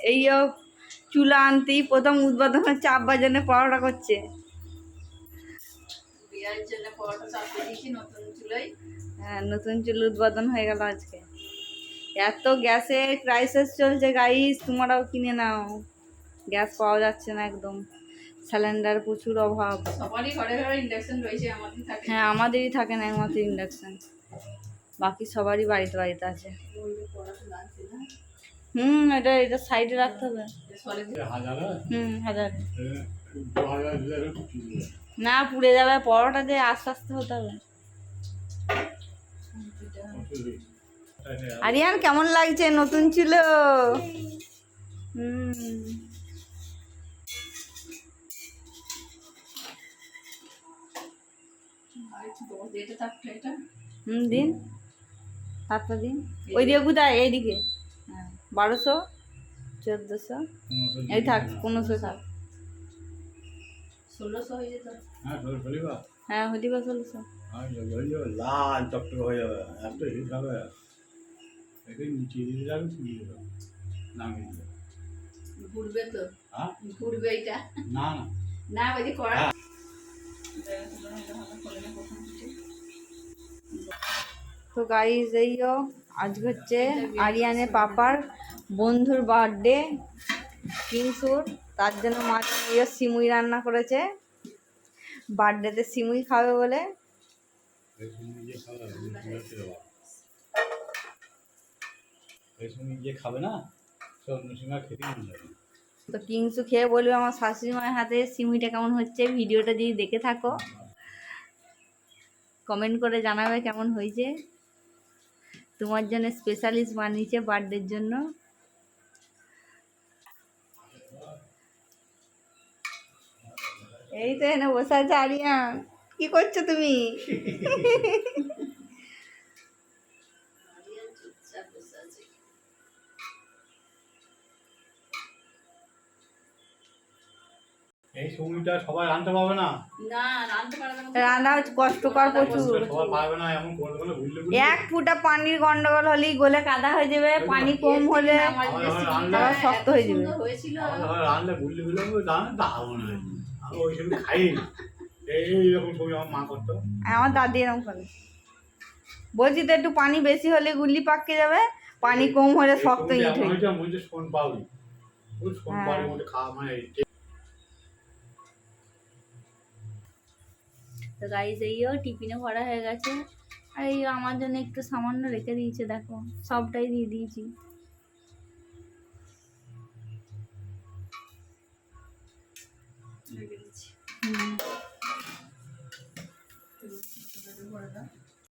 এই চুলা আনতেই প্রথম উদ্বোধন হচ্ছে, আব্বার জন্য পরোটা করছে। বিয়ের জন্য পরোটা চাপিয়ে দিয়েছি নতুন চুলায়। হ্যাঁ, নতুন চুল উদ্বোধন হয়ে গেল আজকে। এত গ্যাসের ক্রাইসিস চলছে গাইস, তোমরাও কিনে নাও। গ্যাস পাওয়া যাচ্ছে না একদম, সিলিন্ডার প্রচুর অভাব। সবারই ঘরে ঘরে ইন্ডাকশন রয়েছে, আমাদের থাকে। হ্যাঁ, আমাদেরই থাকে না একমাত্র ইন্ডাকশন, বাকি সবারই বাড়িতে বাড়িতে আছে। এটা এটা সাইডে রাখতে হবে। হাজার না পুড়ে যাবে, পরোটা দিয়ে আস্তে আস্তে হতে হবে। আরিয়ান কেমন লাগছে নতুন ছিল? দিন তারপর দিন ওই দিকে কোথায়? এইদিকে 1200 1400 এই থাক, 1500 থাক। 1600 হয়ে যেত। হ্যাঁ হলিবা 1600। লাল টকটক হয়ে যাবে, এত হিট হবে। নিচে ঘুরবে তো, ঘুরবে এটা। না না বলি করা। তো গাইজ আজকে হচ্ছে আরিয়ানের পাপার বন্ধুর বার্থডে, কিংসুর। তার জন্য মা সিমুই রান্না করেছে, বার্থডেতে সিমুই খাবে বলে। খাবে না তো কিংসু খেয়ে বলবে আমার শাশুড়ি মায়ের হাতে সিমুইটা কেমন হচ্ছে। ভিডিওটা যদি দেখে থাকো কমেন্ট করে জানাবে কেমন হয়েছে। তোমার জন্য স্পেশালিস্ট বানিয়েছে বার্থডের জন্য। এই তো এখানে বসে আছে আরিয়ান, কি করছো তুমি? এই সময়টা সবাই রাঁধতে পারবে না। না রাঁধতে পারবে না, রান্না কষ্টকর প্রচুর। সবাই পারবে না, এমন করতে গেলে ভুললে এক ফুটা পানির গন্ডগোল হলেই গলে কাদা হয়ে যাবে, পানি কম হলে আবার শক্ত হয়ে যাবে। রাঁধলে ভুললে দারুণ হয়। আমি ওই সময় খাই না, এইরকম ছবি আমার মা করতো। আমার দাদি এরকম করে। বলছি তো একটু পানি বেশি হলে গুল্লি পাকে যাবে, পানি কম হলে শক্ত ইট হয়ে যাবে। শোন পাউরি, শোন পাউরির মধ্যে খাওয়া মানে। তো গাইস টিফিনে ভরা হয়ে গেছে। আর আমার জন্য একটু সামান্য রেখে দিয়েছে, দেখো সবটাই দিয়ে দিয়েছি।